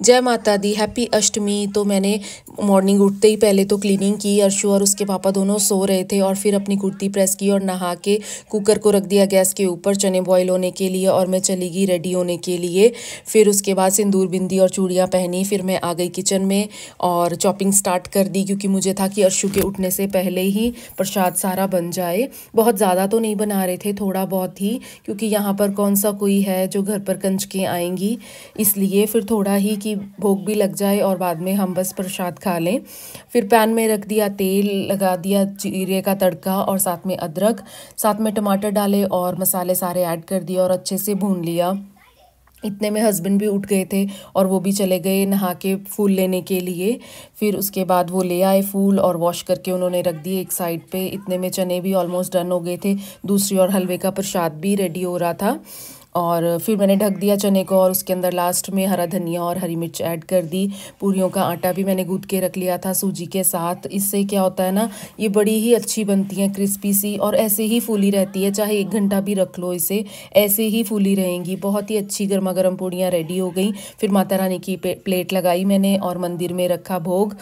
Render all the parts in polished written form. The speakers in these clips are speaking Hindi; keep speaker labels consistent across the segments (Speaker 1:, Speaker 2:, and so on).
Speaker 1: जय माता दी। हैप्पी अष्टमी। तो मैंने मॉर्निंग उठते ही पहले तो क्लीनिंग की। अर्शु और उसके पापा दोनों सो रहे थे और फिर अपनी कुर्ती प्रेस की और नहा के कुकर को रख दिया गैस के ऊपर चने बॉईल होने के लिए और मैं चली गई रेडी होने के लिए। फिर उसके बाद सिंदूर बिंदी और चूड़ियाँ पहनी। फिर मैं आ गई किचन में और चॉपिंग स्टार्ट कर दी क्योंकि मुझे था कि अर्शु के उठने से पहले ही प्रसाद सारा बन जाए। बहुत ज़्यादा तो नहीं बना रहे थे, थोड़ा बहुत ही, क्योंकि यहाँ पर कौन सा कोई है जो घर पर कंजकें आएंगी, इसलिए फिर थोड़ा ही कि भोग भी लग जाए और बाद में हम बस प्रसाद खा लें। फिर पैन में रख दिया तेल, लगा दिया जीरे का तड़का और साथ में अदरक, साथ में टमाटर डाले और मसाले सारे ऐड कर दिए और अच्छे से भून लिया। इतने में हस्बैंड भी उठ गए थे और वो भी चले गए नहा के फूल लेने के लिए। फिर उसके बाद वो ले आए फूल और वॉश करके उन्होंने रख दिए एक साइड पे। इतने में चने भी ऑलमोस्ट डन हो गए थे, दूसरी और हलवे का प्रसाद भी रेडी हो रहा था। और फिर मैंने ढक दिया चने को और उसके अंदर लास्ट में हरा धनिया और हरी मिर्च ऐड कर दी। पूरियों का आटा भी मैंने गूँथ के रख लिया था सूजी के साथ। इससे क्या होता है ना, ये बड़ी ही अच्छी बनती हैं, क्रिस्पी सी, और ऐसे ही फूली रहती है, चाहे 1 घंटा भी रख लो इसे, ऐसे ही फूली रहेंगी। बहुत ही अच्छी गर्मा गर्म पूड़ियाँ रेडी हो गई। फिर माता रानी की प्लेट लगाई मैंने और मंदिर में रखा भोग।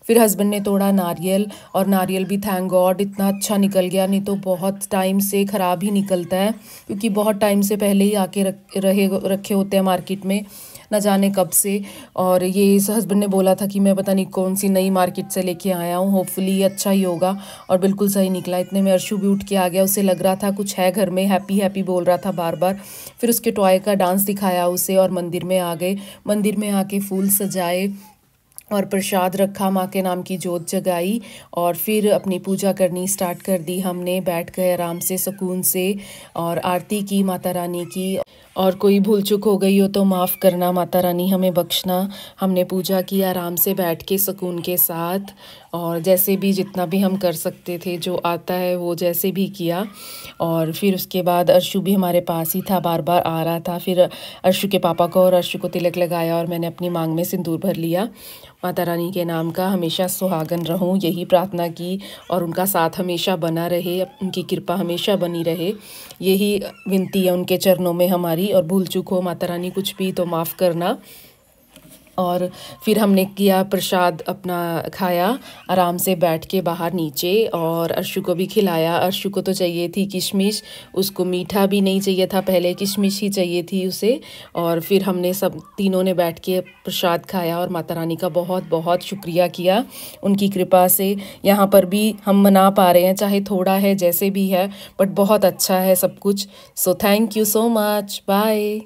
Speaker 1: फिर हस्बैंड ने तोड़ा नारियल, और नारियल भी थैंक गॉड इतना अच्छा निकल गया, नहीं तो बहुत टाइम से ख़राब ही निकलता है क्योंकि बहुत टाइम से पहले ही आके रखे होते हैं मार्केट में, न जाने कब से। और ये इस हस्बैंड ने बोला था कि मैं पता नहीं कौन सी नई मार्केट से लेके आया हूँ, होपफुली ये अच्छा ही होगा, और बिल्कुल सही निकला। इतने में अर्शु भी उठ के आ गया, उसे लग रहा था कुछ है घर में, हैप्पी हैप्पी बोल रहा था बार बार। फिर उसके टॉय का डांस दिखाया उसे और मंदिर में आ गए। मंदिर में आके फूल सजाए और प्रसाद रखा, माँ के नाम की जोत जगाई और फिर अपनी पूजा करनी स्टार्ट कर दी। हमने बैठ गए आराम से सुकून से और आरती की माता रानी की। और कोई भूल चूक हो गई हो तो माफ़ करना, माता रानी हमें बख्शना। हमने पूजा की आराम से बैठ के सुकून के साथ, और जैसे भी जितना भी हम कर सकते थे, जो आता है वो जैसे भी किया। और फिर उसके बाद अर्शु भी हमारे पास ही था, बार बार आ रहा था। फिर अर्शु के पापा को और अर्शु को तिलक लगाया और मैंने अपनी मांग में सिंदूर भर लिया। माता रानी के नाम का हमेशा सुहागन रहूं, यही प्रार्थना की, और उनका साथ हमेशा बना रहे, उनकी कृपा हमेशा बनी रहे, यही विनती है उनके चरणों में हमारी। और भूल चूक हो माता रानी कुछ भी तो माफ़ करना। और फिर हमने किया प्रसाद अपना, खाया आराम से बैठ के बाहर नीचे, और अर्शु को भी खिलाया। अर्शु को तो चाहिए थी किशमिश, उसको मीठा भी नहीं चाहिए था, पहले किशमिश ही चाहिए थी उसे। और फिर हमने सब तीनों ने बैठ के प्रसाद खाया और माता रानी का बहुत बहुत शुक्रिया किया। उनकी कृपा से यहाँ पर भी हम मना पा रहे हैं, चाहे थोड़ा है जैसे भी है, बट बहुत अच्छा है सब कुछ। So thank you so much, bye.